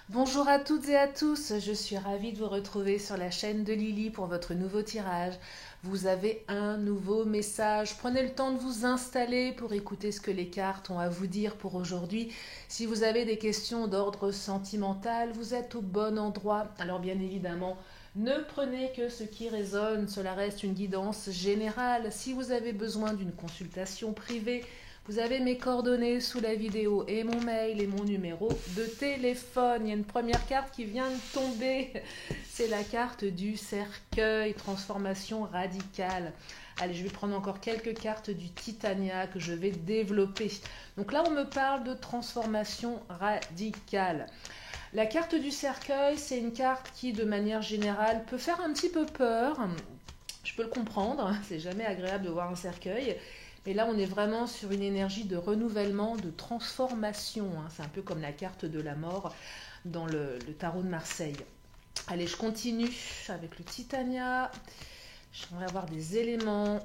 Bonjour à toutes et à tous, je suis ravie de vous retrouver sur la chaîne de Lily pour votre nouveau tirage. Vous avez un nouveau message. Prenez le temps de vous installer pour écouter ce que les cartes ont à vous dire pour aujourd'hui. Si vous avez des questions d'ordre sentimental, vous êtes au bon endroit. Alors bien évidemment, ne prenez que ce qui résonne, cela reste une guidance générale. Si vous avez besoin d'une consultation privée, vous avez mes coordonnées sous la vidéo et mon mail et mon numéro de téléphone. Il y a une première carte qui vient de tomber. C'est la carte du cercueil, transformation radicale. Allez, je vais prendre encore quelques cartes du Titania que je vais développer. Donc là, on me parle de transformation radicale. La carte du cercueil, c'est une carte qui, de manière générale, peut faire un petit peu peur. Je peux le comprendre, c'est jamais agréable de voir un cercueil. Mais là, on est vraiment sur une énergie de renouvellement, de transformation. C'est un peu comme la carte de la mort dans le tarot de Marseille. Allez, je continue avec le Titania. J'aimerais avoir des éléments,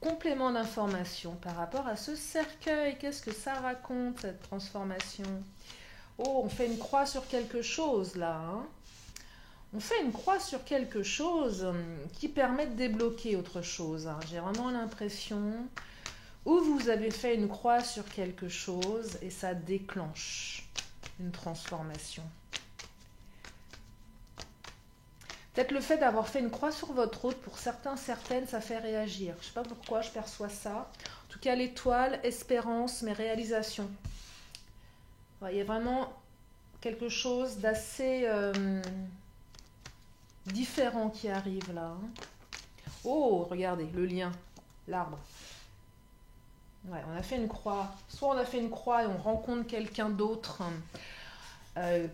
compléments d'information par rapport à ce cercueil. Qu'est-ce que ça raconte, cette transformation? Oh, on fait une croix sur quelque chose là. On fait une croix sur quelque chose qui permet de débloquer autre chose. J'ai vraiment l'impression où vous avez fait une croix sur quelque chose et ça déclenche une transformation. Peut-être le fait d'avoir fait une croix sur votre hôte, pour certains, certaines, ça fait réagir. Je ne sais pas pourquoi je perçois ça. En tout cas, l'étoile, espérance, mes réalisations. Il y a vraiment quelque chose d'assez différent qui arrive là. Oh, regardez, le lien, l'arbre. Ouais, on a fait une croix. Soit on a fait une croix et on rencontre quelqu'un d'autre,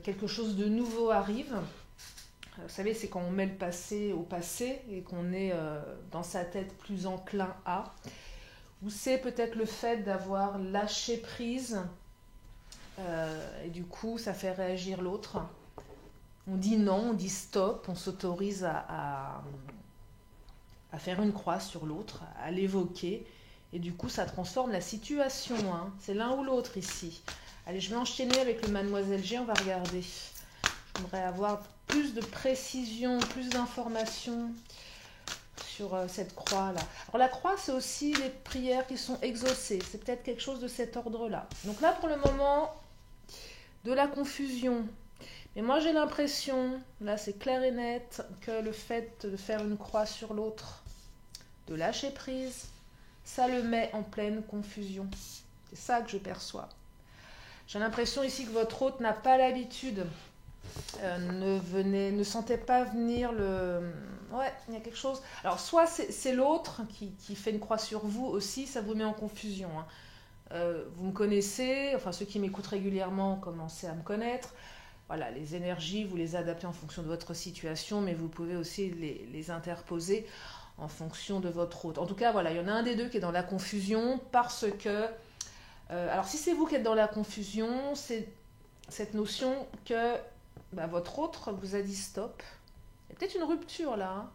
quelque chose de nouveau arrive. Vous savez, c'est quand on met le passé au passé et qu'on est dans sa tête plus enclin à. Ou c'est peut-être le fait d'avoir lâché prise et du coup ça fait réagir l'autre. On dit non, on dit stop, on s'autorise à faire une croix sur l'autre, à l'évoquer. Et du coup, ça transforme la situation. C'est l'un ou l'autre ici. Allez, je vais enchaîner avec le Mademoiselle G. On va regarder. J'aimerais avoir plus de précision, plus d'informations sur cette croix-là. Alors, la croix, c'est aussi les prières qui sont exaucées. C'est peut-être quelque chose de cet ordre-là. Donc là, pour le moment, de la confusion. Mais moi, j'ai l'impression, là, c'est clair et net, que le fait de faire une croix sur l'autre, de lâcher prise, ça le met en pleine confusion. C'est ça que je perçois. J'ai l'impression ici que votre hôte n'a pas l'habitude, ne sentait pas venir le... Ouais, il y a quelque chose... Alors, soit c'est l'autre qui fait une croix sur vous aussi, ça vous met en confusion. Vous me connaissez, enfin ceux qui m'écoutent régulièrement commencez à me connaître. Voilà, les énergies, vous les adaptez en fonction de votre situation, mais vous pouvez aussi les interposer en fonction de votre hôte. En tout cas, voilà, il y en a un des deux qui est dans la confusion parce que... alors, si c'est vous qui êtes dans la confusion, c'est cette notion que votre autre vous a dit stop. Il y a peut-être une rupture là.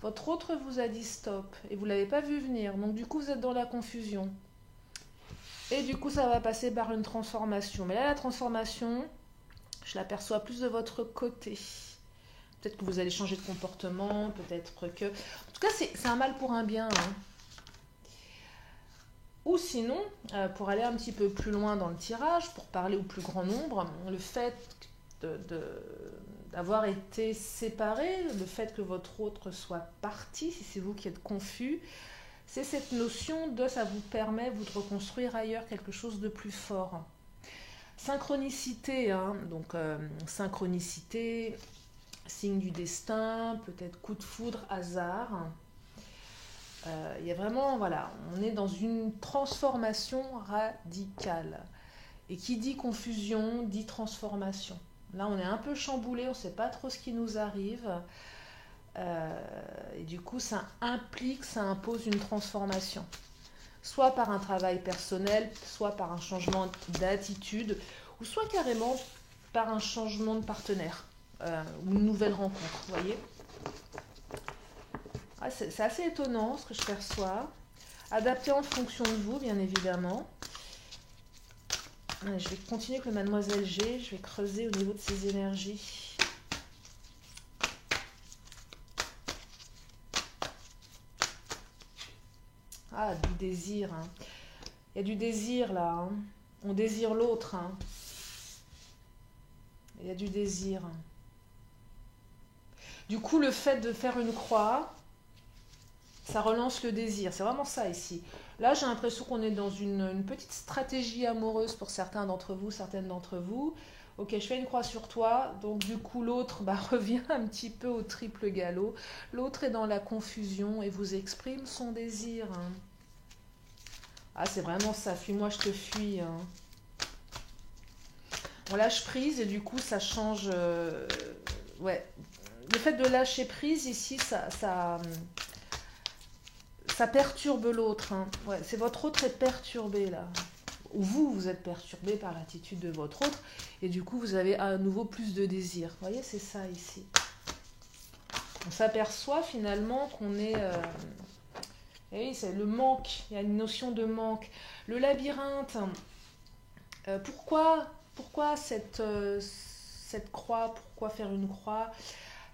Votre autre vous a dit stop et vous ne l'avez pas vu venir. Donc, du coup, vous êtes dans la confusion. Et du coup, ça va passer par une transformation. Mais là, la transformation, je l'aperçois plus de votre côté. Peut-être que vous allez changer de comportement, peut-être que... En tout cas, c'est un mal pour un bien. Ou sinon, pour aller un petit peu plus loin dans le tirage, pour parler au plus grand nombre, le fait d'avoir été séparé, le fait que votre autre soit parti, si c'est vous qui êtes confus, c'est cette notion de ça vous permet vous de reconstruire ailleurs quelque chose de plus fort. Synchronicité, donc synchronicité, signe du destin, peut-être coup de foudre, hasard. Il y a vraiment, voilà, on est dans une transformation radicale. Et qui dit confusion, dit transformation. Là, on est un peu chamboulé, on ne sait pas trop ce qui nous arrive. Et du coup, ça implique, ça impose une transformation. Soit par un travail personnel, soit par un changement d'attitude, ou soit carrément par un changement de partenaire, ou une nouvelle rencontre, vous voyez. C'est assez étonnant ce que je perçois. Adapté en fonction de vous, bien évidemment. Allez, je vais continuer avec le Mademoiselle G. Je vais creuser au niveau de ses énergies. Ah, du désir. Hein. Il y a du désir là. Hein. On désire l'autre. Hein. Il y a du désir. Du coup, le fait de faire une croix, ça relance le désir. C'est vraiment ça ici. Là, j'ai l'impression qu'on est dans une petite stratégie amoureuse pour certains d'entre vous, certaines d'entre vous. Ok, je fais une croix sur toi. Donc, du coup, l'autre revient un petit peu au triple galop. L'autre est dans la confusion et vous exprime son désir. Hein. Ah, c'est vraiment ça. Fuis-moi, je te fuis. Hein. On lâche prise et du coup, ça change. Ouais. Le fait de lâcher prise ici, ça perturbe l'autre. Hein. Ouais, c'est votre autre est perturbé là. Ou vous êtes perturbé par l'attitude de votre autre. Et du coup, vous avez à nouveau plus de désir. Vous voyez, c'est ça ici. On s'aperçoit finalement qu'on est... et oui, c'est le manque. Il y a une notion de manque. Le labyrinthe. Pourquoi cette croix? Pourquoi faire une croix?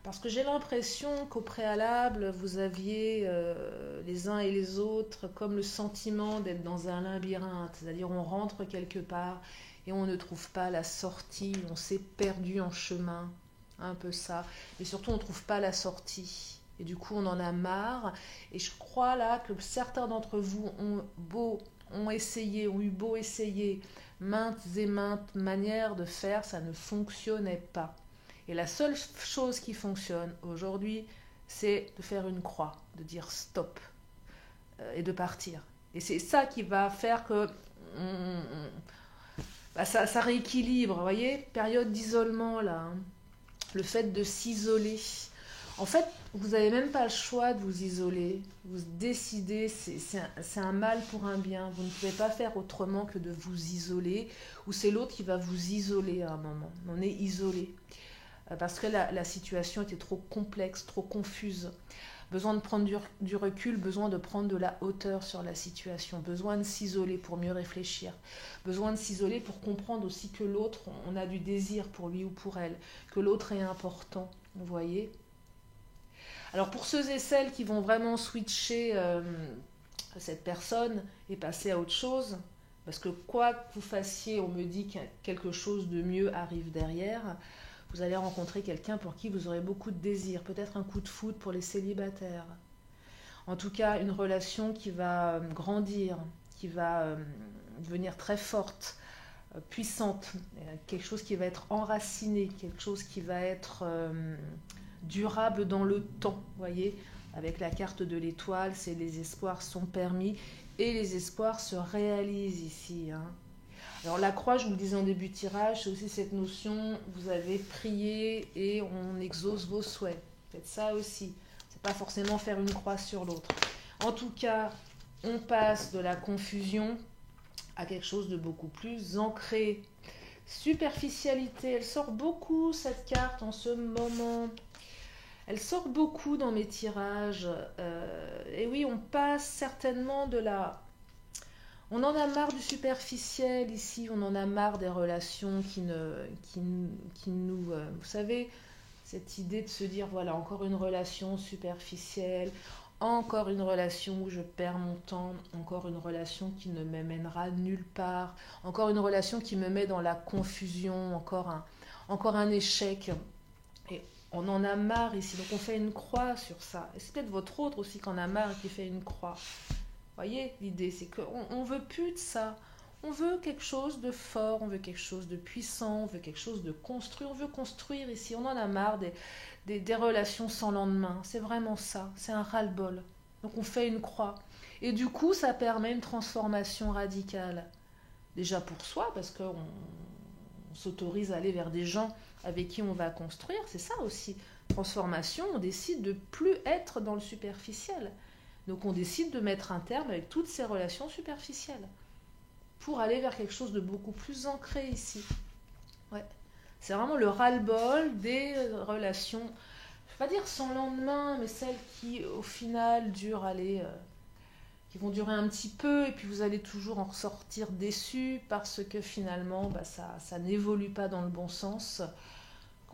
Parce que j'ai l'impression qu'au préalable, vous aviez les uns et les autres comme le sentiment d'être dans un labyrinthe. C'est-à-dire on rentre quelque part et on ne trouve pas la sortie, on s'est perdu en chemin, un peu ça. Et surtout on ne trouve pas la sortie. Et du coup on en a marre. Et je crois là que certains d'entre vous ont eu beau essayer maintes et maintes manières de faire, ça ne fonctionnait pas. Et la seule chose qui fonctionne aujourd'hui, c'est de faire une croix, de dire stop et de partir. Et c'est ça qui va faire que ça rééquilibre, vous voyez, période d'isolement là, hein. Le fait de s'isoler. En fait, vous n'avez même pas le choix de vous isoler. Vous décidez, c'est un mal pour un bien. Vous ne pouvez pas faire autrement que de vous isoler, ou c'est l'autre qui va vous isoler à un moment. On est isolé. Parce que la situation était trop complexe, trop confuse. Besoin de prendre du recul, besoin de prendre de la hauteur sur la situation, besoin de s'isoler pour mieux réfléchir, besoin de s'isoler pour comprendre aussi que l'autre, on a du désir pour lui ou pour elle, que l'autre est important, vous voyez. Alors pour ceux et celles qui vont vraiment switcher cette personne et passer à autre chose, parce que quoi que vous fassiez, on me dit que quelque chose de mieux arrive derrière, vous allez rencontrer quelqu'un pour qui vous aurez beaucoup de désir, peut-être un coup de foudre pour les célibataires. En tout cas, une relation qui va grandir, qui va devenir très forte, puissante, quelque chose qui va être enraciné, quelque chose qui va être durable dans le temps, vous voyez. Avec la carte de l'étoile, c'est les espoirs sont permis et les espoirs se réalisent ici, hein. Alors la croix, je vous le disais en début de tirage, c'est aussi cette notion, vous avez prié et on exauce vos souhaits. Faites ça aussi. C'est pas forcément faire une croix sur l'autre. En tout cas, on passe de la confusion à quelque chose de beaucoup plus ancré. Superficialité, elle sort beaucoup cette carte en ce moment. Elle sort beaucoup dans mes tirages. Et oui, on passe certainement de la... On en a marre du superficiel ici, on en a marre des relations qui nous... vous savez, cette idée de se dire, voilà, encore une relation superficielle, encore une relation où je perds mon temps, encore une relation qui ne m'amènera nulle part, encore une relation qui me met dans la confusion, encore un échec. Et on en a marre ici, donc on fait une croix sur ça. Et c'est peut-être votre autre aussi qui en a marre et qui fait une croix. Voyez, l'idée, c'est qu'on ne veut plus de ça. On veut quelque chose de fort, on veut quelque chose de puissant, on veut quelque chose de construit. On veut construire ici. On en a marre des relations sans lendemain. C'est vraiment ça. C'est un ras-le-bol. Donc on fait une croix. Et du coup, ça permet une transformation radicale. Déjà pour soi, parce qu'on s'autorise à aller vers des gens avec qui on va construire. C'est ça aussi. Transformation, on décide de ne plus être dans le superficiel. Donc on décide de mettre un terme avec toutes ces relations superficielles pour aller vers quelque chose de beaucoup plus ancré ici. Ouais. C'est vraiment le ras-le-bol des relations, je ne vais pas dire sans lendemain, mais celles qui au final durent qui vont durer un petit peu et puis vous allez toujours en ressortir déçu parce que finalement ça n'évolue pas dans le bon sens.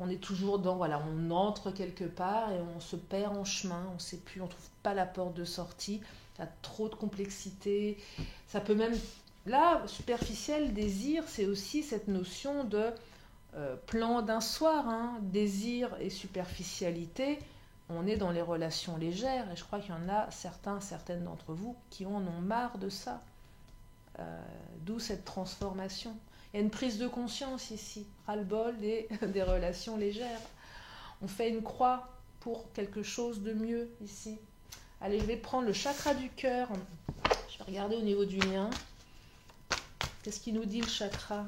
On est toujours dans, voilà, on entre quelque part et on se perd en chemin, on sait plus, on trouve pas la porte de sortie, il y a trop de complexité, ça peut même, là, superficiel, désir, c'est aussi cette notion de plan d'un soir, hein, désir et superficialité, on est dans les relations légères et je crois qu'il y en a certaines d'entre vous qui en ont marre de ça, d'où cette transformation. Il y a une prise de conscience ici, ras-le-bol des relations légères. On fait une croix pour quelque chose de mieux ici. Allez, je vais prendre le chakra du cœur. Je vais regarder au niveau du lien. Qu'est-ce qu'il nous dit le chakra ?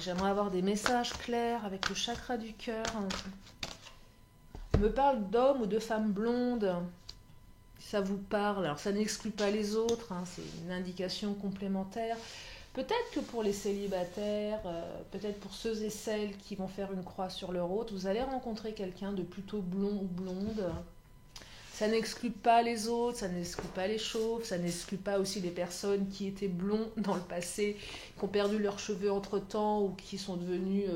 J'aimerais avoir des messages clairs avec le chakra du cœur. On me parle d'hommes ou de femmes blondes. Ça vous parle, alors ça n'exclut pas les autres, hein, c'est une indication complémentaire. Peut-être que pour les célibataires, peut-être pour ceux et celles qui vont faire une croix sur leur autre, vous allez rencontrer quelqu'un de plutôt blond ou blonde. Ça n'exclut pas les autres, ça n'exclut pas les chauves, ça n'exclut pas aussi les personnes qui étaient blonds dans le passé, qui ont perdu leurs cheveux entre-temps ou qui sont devenus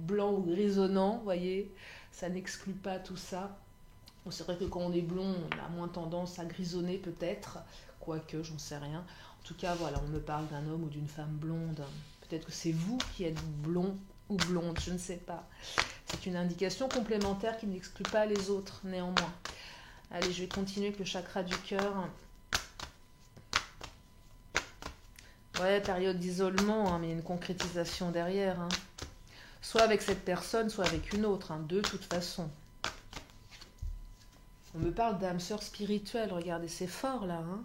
blancs ou grisonnants, vous voyez. Ça n'exclut pas tout ça. Bon, c'est vrai que quand on est blond, on a moins tendance à grisonner peut-être, quoique, j'en sais rien. En tout cas, voilà, on me parle d'un homme ou d'une femme blonde. Peut-être que c'est vous qui êtes blond ou blonde, je ne sais pas. C'est une indication complémentaire qui n'exclut pas les autres, néanmoins. Allez, je vais continuer avec le chakra du cœur. Ouais, période d'isolement, hein, mais il y a une concrétisation derrière. Hein. Soit avec cette personne, soit avec une autre, hein, de toute façon. On me parle d'âme sœur spirituelle, regardez, c'est fort là. Hein.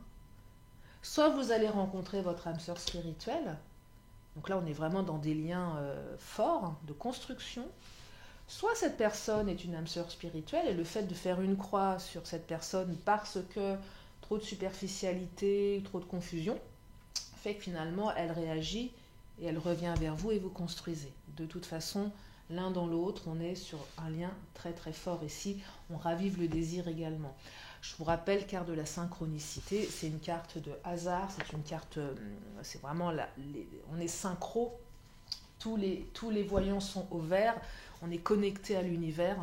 Soit vous allez rencontrer votre âme sœur spirituelle, donc là on est vraiment dans des liens forts, de construction. Soit cette personne est une âme sœur spirituelle et le fait de faire une croix sur cette personne parce que trop de superficialité, trop de confusion, fait que finalement elle réagit et elle revient vers vous et vous construisez. De toute façon, l'un dans l'autre, on est sur un lien très très fort ici, on ravive le désir également. Je vous rappelle, carte de la synchronicité, c'est une carte de hasard, c'est une carte, c'est vraiment, on est synchro, tous les voyants sont au vert, on est connecté à l'univers,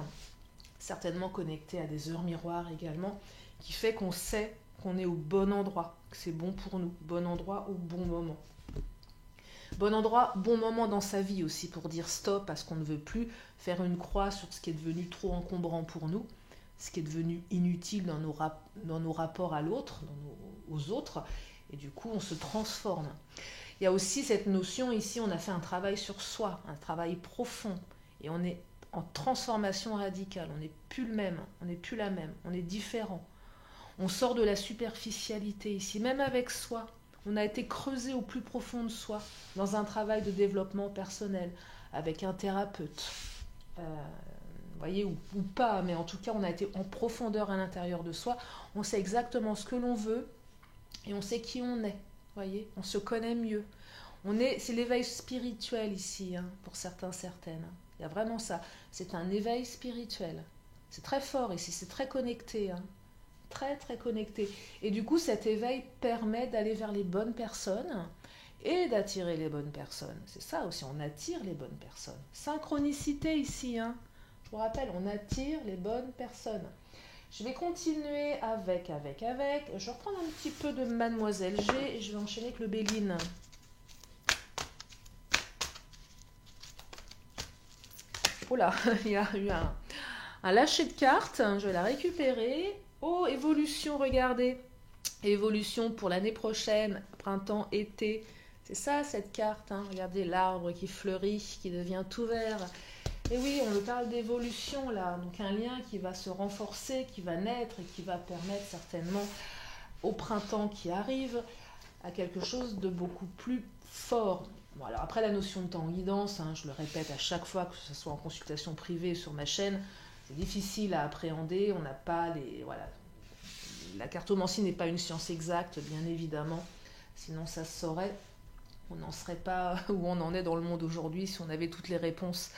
certainement connecté à des heures miroirs également, qui fait qu'on sait qu'on est au bon endroit, que c'est bon pour nous, bon endroit au bon moment. Bon endroit, bon moment dans sa vie aussi pour dire stop à ce qu'on ne veut plus, faire une croix sur ce qui est devenu trop encombrant pour nous, ce qui est devenu inutile dans nos rapports à l'autre, aux autres, et du coup on se transforme. Il y a aussi cette notion ici, on a fait un travail sur soi, un travail profond, et on est en transformation radicale, on n'est plus le même, on n'est plus la même, on est différent. On sort de la superficialité ici, même avec soi. On a été creusé au plus profond de soi, dans un travail de développement personnel, avec un thérapeute. Vous voyez, ou pas, mais en tout cas, on a été en profondeur à l'intérieur de soi. On sait exactement ce que l'on veut et on sait qui on est. Voyez, on se connaît mieux. C'est l'éveil spirituel ici, hein, pour certains, certaines. Il y a vraiment ça. C'est un éveil spirituel. C'est très fort ici, c'est très connecté. Hein. Très très connecté. Et du coup, cet éveil permet d'aller vers les bonnes personnes et d'attirer les bonnes personnes. C'est ça aussi, on attire les bonnes personnes. Synchronicité ici, hein. Je vous rappelle, on attire les bonnes personnes. Je vais continuer avec. Je vais reprendre un petit peu de Mademoiselle G et je vais enchaîner avec le Béline. Oh là, il y a eu un lâcher de carte, je vais la récupérer. Oh, évolution, regardez. Évolution pour l'année prochaine, printemps, été. C'est ça cette carte, hein. Regardez l'arbre qui fleurit, qui devient tout vert. Et oui, on nous parle d'évolution là, donc un lien qui va se renforcer, qui va naître et qui va permettre certainement au printemps qui arrive à quelque chose de beaucoup plus fort. Bon, alors après la notion de temps en guidance, hein, je le répète à chaque fois, que ce soit en consultation privée sur ma chaîne, c'est difficile à appréhender, on n'a pas les... Voilà. La cartomancie n'est pas une science exacte, bien évidemment, sinon ça se saurait. On n'en serait pas où on en est dans le monde aujourd'hui si on avait toutes les réponses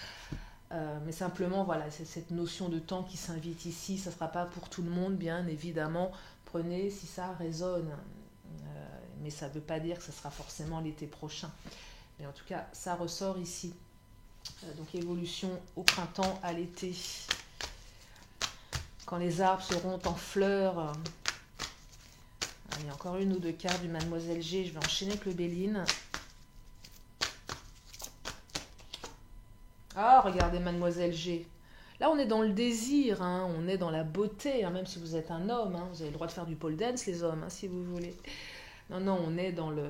Mais simplement, voilà, c'est cette notion de temps qui s'invite ici. Ça ne sera pas pour tout le monde, bien évidemment. Prenez si ça résonne. Mais ça ne veut pas dire que ce sera forcément l'été prochain. Mais en tout cas, ça ressort ici. Donc évolution au printemps, à l'été. Quand les arbres seront en fleurs. Il y a encore une ou deux cartes du Mademoiselle G. Je vais enchaîner avec le Béline. Ah, regardez Mademoiselle G. Là, on est dans le désir, hein, on est dans la beauté, hein, même si vous êtes un homme. Hein, vous avez le droit de faire du pole dance, les hommes, hein, si vous voulez. Non, non, on est dans le...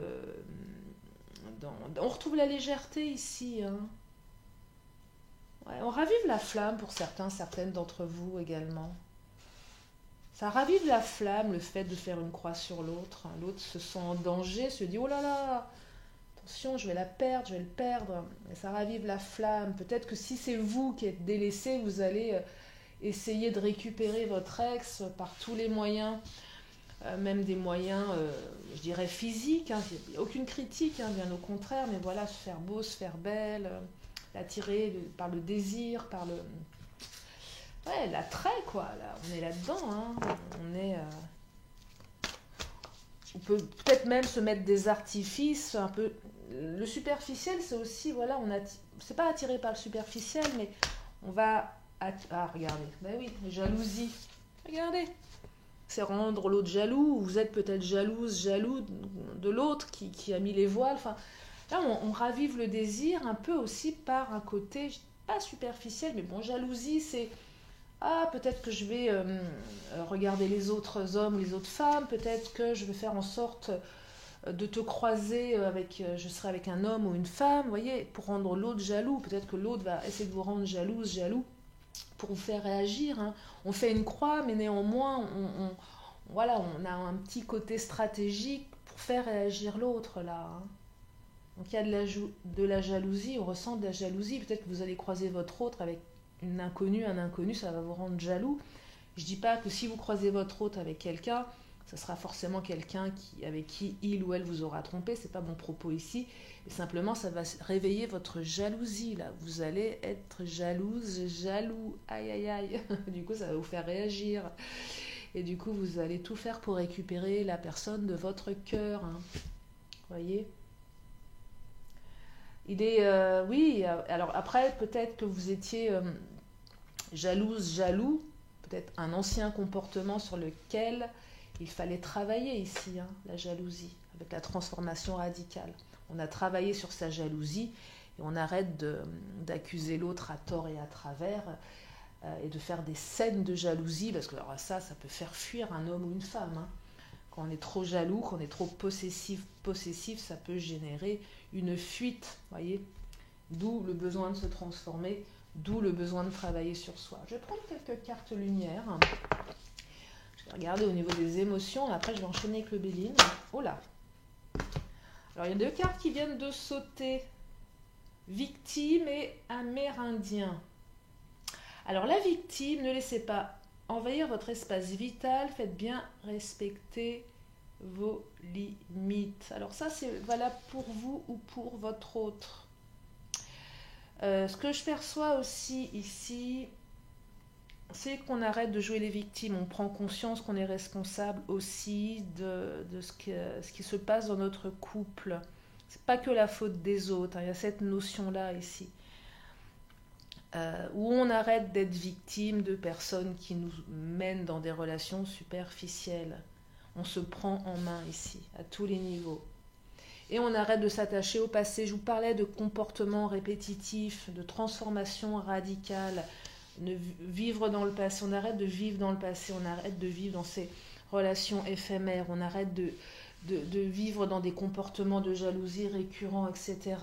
on retrouve la légèreté ici. Hein. Ouais, on ravive la flamme pour certains, certaines d'entre vous également. Ça ravive la flamme, le fait de faire une croix sur l'autre. L'autre se sent en danger, se dit « Oh là là, attention, je vais la perdre, je vais le perdre. » Et ça ravive la flamme. Peut-être que si c'est vous qui êtes délaissé, vous allez essayer de récupérer votre ex par tous les moyens, même des moyens, je dirais, physiques. Hein. Il n'y a aucune critique, hein, bien au contraire, mais voilà, se faire beau, se faire belle, l'attirer par le désir, par le... Ouais, l'attrait, quoi. Là, on est là-dedans. Hein. On est... On peut peut-être même se mettre des artifices un peu... Le superficiel, c'est aussi, voilà, c'est pas attiré par le superficiel, mais on va... Ah, regardez. Ben oui, jalousie. Regardez. C'est rendre l'autre jaloux. Vous êtes peut-être jaloux de l'autre qui a mis les voiles. Enfin, là, on ravive le désir un peu aussi par un côté, pas superficiel, mais bon, jalousie, c'est... Ah, peut-être que je vais regarder les autres hommes ou les autres femmes, peut-être que je vais faire en sorte de te croiser je serai avec un homme ou une femme, vous voyez, pour rendre l'autre jaloux. Peut-être que l'autre va essayer de vous rendre jaloux, pour vous faire réagir. Hein. On fait une croix, mais néanmoins, voilà, on a un petit côté stratégique pour faire réagir l'autre, là. Hein. Donc il y a de la jalousie, on ressent de la jalousie. Peut-être que vous allez croiser votre autre avec une inconnue, un inconnu, ça va vous rendre jaloux. Je dis pas que si vous croisez votre autre avec quelqu'un, ce sera forcément quelqu'un avec qui il ou elle vous aura trompé, c'est pas mon propos ici, et simplement ça va réveiller votre jalousie, là. Vous allez être jalouse, jaloux, aïe aïe aïe, du coup ça va vous faire réagir, et du coup vous allez tout faire pour récupérer la personne de votre cœur, hein. Voyez. Il est, oui, alors après peut-être que vous étiez jaloux, peut-être un ancien comportement sur lequel il fallait travailler ici, hein, la jalousie, avec la transformation radicale. On a travaillé sur sa jalousie et on arrête d'accuser l'autre à tort et à travers et de faire des scènes de jalousie, parce que alors ça peut faire fuir un homme ou une femme. Hein. Quand on est trop jaloux, quand on est trop possessif, ça peut générer une fuite, voyez. D'où le besoin de se transformer, d'où le besoin de travailler sur soi. Je vais prendre quelques cartes lumière. Je vais regarder au niveau des émotions. Après, je vais enchaîner avec le Béline. Oh là. Alors, il y a deux cartes qui viennent de sauter. Victime et amérindien. Alors, la victime, ne laissez pas envahir votre espace vital. Faites bien respecter vos limites. Alors, ça, c'est valable pour vous ou pour votre autre. Ce que je perçois aussi ici, c'est qu'on arrête de jouer les victimes. On prend conscience qu'on est responsable aussi de ce qui se passe dans notre couple. C'est pas que la faute des autres. Hein. Il y a cette notion-là ici. Où on arrête d'être victime de personnes qui nous mènent dans des relations superficielles. On se prend en main ici, à tous les niveaux. Et on arrête de s'attacher au passé. Je vous parlais de comportements répétitifs, de transformation radicale, de vivre dans le passé. On arrête de vivre dans le passé, on arrête de vivre dans ces relations éphémères, on arrête de vivre dans des comportements de jalousie récurrents, etc.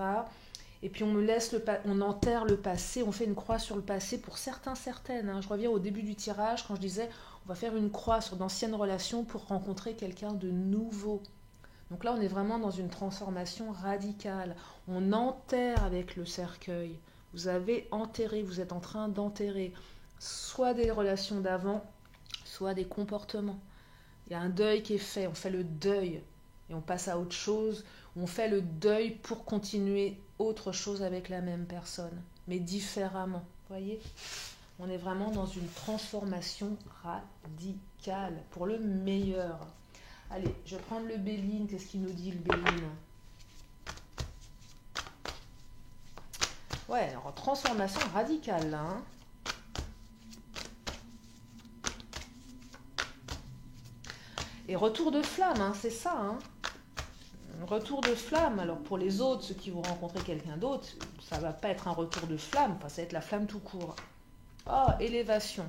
Et puis on enterre le passé, on fait une croix sur le passé pour certains, certaines. Hein. Je reviens au début du tirage quand je disais on va faire une croix sur d'anciennes relations pour rencontrer quelqu'un de nouveau. Donc là, on est vraiment dans une transformation radicale. On enterre avec le cercueil. Vous avez enterré, vous êtes en train d'enterrer soit des relations d'avant, soit des comportements. Il y a un deuil qui est fait, on fait le deuil et on passe à autre chose. On fait le deuil pour continuer autre chose avec la même personne, mais différemment. Voyez, on est vraiment dans une transformation radicale pour le meilleur. Allez, je vais prendre le Béline. Qu'est-ce qu'il nous dit, le Béline? Ouais, alors transformation radicale, là. Hein. Et retour de flamme, hein, c'est ça. Hein. Retour de flamme. Alors pour les autres, ceux qui vont rencontrer quelqu'un d'autre, ça va pas être un retour de flamme. Enfin, ça va être la flamme tout court. Ah, élévation.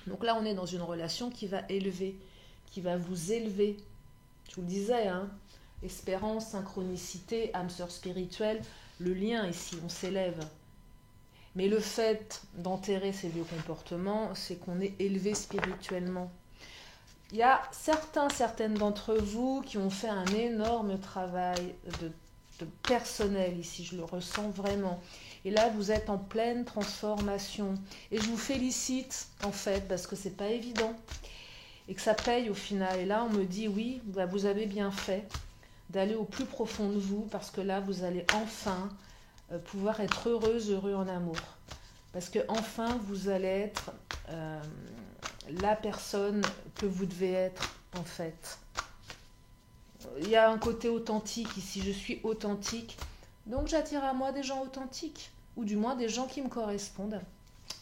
Donc là, on est dans une relation qui va élever, qui va vous élever. Je vous le disais, hein. Espérance, synchronicité, âme sœur spirituelle, le lien ici, on s'élève. Mais le fait d'enterrer ces vieux comportements, c'est qu'on est élevé spirituellement. Il y a certaines d'entre vous qui ont fait un énorme travail de personnel ici, je le ressens vraiment. Et là, vous êtes en pleine transformation. Et je vous félicite, en fait, parce que c'est pas évident. Et que ça paye au final. Et là, on me dit, oui, bah, vous avez bien fait d'aller au plus profond de vous, parce que là, vous allez enfin pouvoir être heureuse, heureux en amour. Parce que enfin, vous allez être la personne que vous devez être, en fait. Il y a un côté authentique ici, je suis authentique. Donc j'attire à moi des gens authentiques, ou du moins des gens qui me correspondent,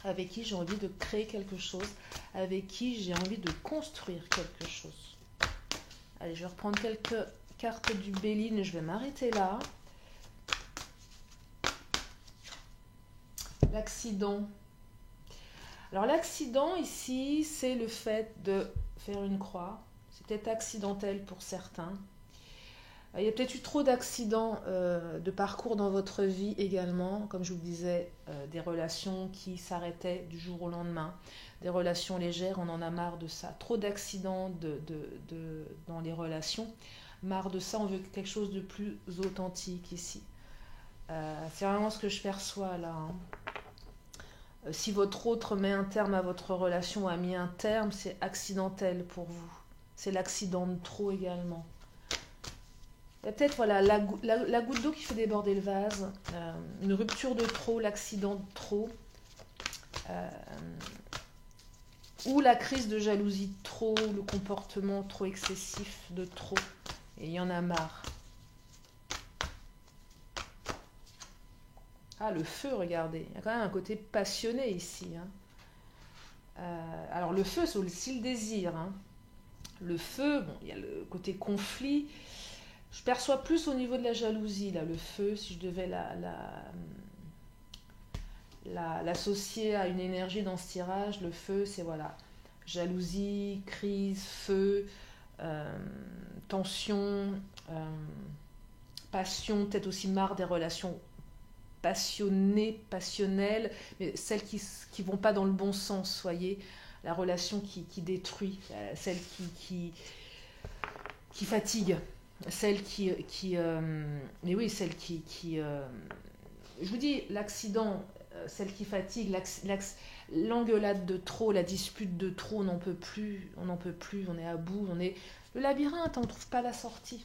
avec qui j'ai envie de créer quelque chose, avec qui j'ai envie de construire quelque chose. Allez, je vais reprendre quelques cartes du Béline et je vais m'arrêter là. L'accident. Alors l'accident ici, c'est le fait de faire une croix. C'est peut-être accidentel pour certains. Il y a peut-être eu trop d'accidents de parcours dans votre vie également. Comme je vous le disais, des relations qui s'arrêtaient du jour au lendemain. Des relations légères, on en a marre de ça. Trop d'accidents dans les relations. Marre de ça, on veut quelque chose de plus authentique ici. C'est vraiment ce que je perçois là. Hein. Si votre autre met un terme à votre relation ou a mis un terme, c'est accidentel pour vous. C'est l'accident de trop également. Il y a peut-être voilà, la goutte d'eau qui fait déborder le vase, une rupture de trop, l'accident de trop, ou la crise de jalousie de trop, le comportement trop excessif de trop. Et il y en a marre. Ah, le feu, regardez. Il y a quand même un côté passionné ici. Hein. Alors, le feu, c'est aussi le désir. Hein. Le feu, bon, il y a le côté conflit. Je perçois plus au niveau de la jalousie, là, le feu, si je devais l'associer à une énergie dans ce tirage. Le feu, c'est voilà, jalousie, crise, feu, tension, passion, peut-être aussi marre des relations passionnées, passionnelles, mais celles qui ne vont pas dans le bon sens, voyez, la relation qui détruit, celle qui fatigue, celle mais oui, celle je vous dis, l'accident, celle qui fatigue, l'engueulade de trop, la dispute de trop, on n'en peut plus, on est à bout, le labyrinthe, on ne trouve pas la sortie.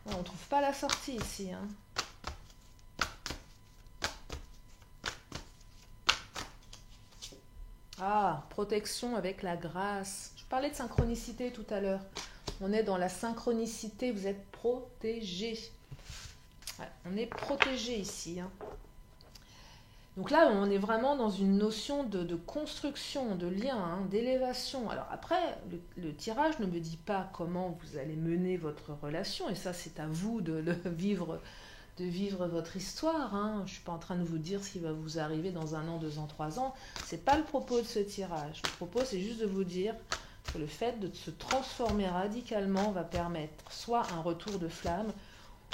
On ne trouve pas la sortie ici. Hein. Ah, protection avec la grâce. Je parlais de synchronicité tout à l'heure. On est dans la synchronicité, vous êtes protégé. Ouais, on est protégé ici. Hein. Donc là, on est vraiment dans une notion de construction, de lien, hein, d'élévation. Alors après, le tirage ne me dit pas comment vous allez mener votre relation, et ça, c'est à vous de vivre votre histoire. Hein. Je ne suis pas en train de vous dire ce qui va vous arriver dans 1 an, 2 ans, 3 ans. Ce n'est pas le propos de ce tirage. Le propos, c'est juste de vous dire que le fait de se transformer radicalement va permettre soit un retour de flamme,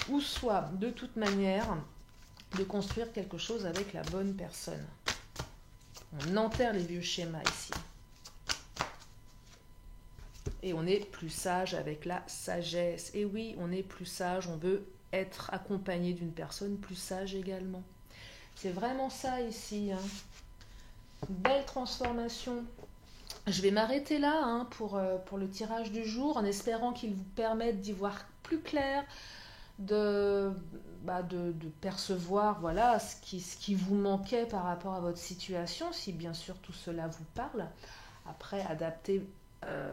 ou soit, de toute manière, de construire quelque chose avec la bonne personne. On enterre les vieux schémas ici. Et on est plus sage avec la sagesse. Et oui, on est plus sage, on veut être accompagné d'une personne plus sage également. C'est vraiment ça ici. Hein. Belle transformation. Je vais m'arrêter là pour le tirage du jour, en espérant qu'il vous permette d'y voir plus clair, de, de percevoir voilà, ce qui vous manquait par rapport à votre situation, si bien sûr tout cela vous parle. Après, adaptez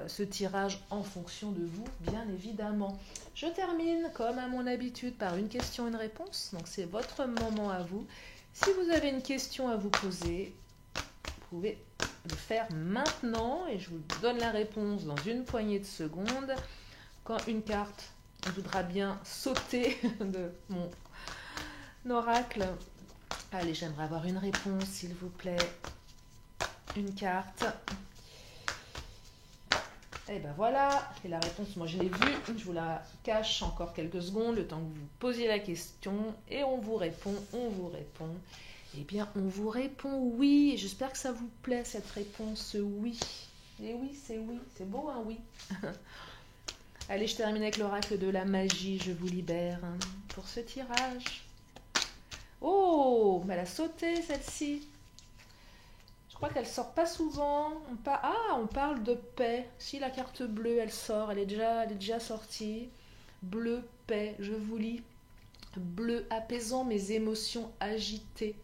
ce tirage en fonction de vous, bien évidemment. Je termine, comme à mon habitude, par une question et une réponse. Donc, c'est votre moment à vous. Si vous avez une question à vous poser, vous pouvez le faire maintenant et je vous donne la réponse dans une poignée de secondes. Quand une carte voudra bien sauter de mon oracle. Allez, j'aimerais avoir une réponse, s'il vous plaît. Une carte. Et ben voilà, et la réponse, moi je l'ai vue, je vous la cache encore quelques secondes, le temps que vous posiez la question, et on vous répond. Eh bien, on vous répond oui, et j'espère que ça vous plaît cette réponse oui. Et oui, c'est beau un oui. Allez, je termine avec l'oracle de la magie, je vous libère pour ce tirage. Oh, elle a sauté celle-ci. Je crois qu'elle sort pas souvent. On parle de paix. Si la carte bleue, elle sort, elle est déjà sortie. Bleu, paix, je vous lis. Bleu, apaisant mes émotions agitées.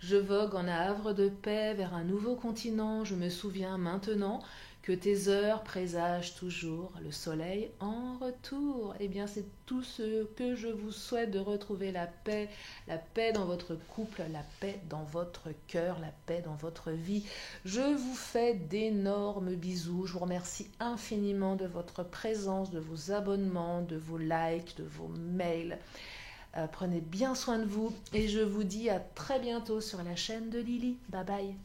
Je vogue en havre de paix vers un nouveau continent. Je me souviens maintenant que tes heures présagent toujours le soleil en retour. Eh bien, c'est tout ce que je vous souhaite, de retrouver la paix dans votre couple, la paix dans votre cœur, la paix dans votre vie. Je vous fais d'énormes bisous. Je vous remercie infiniment de votre présence, de vos abonnements, de vos likes, de vos mails. Prenez bien soin de vous et je vous dis à très bientôt sur la chaîne de Lily. Bye bye.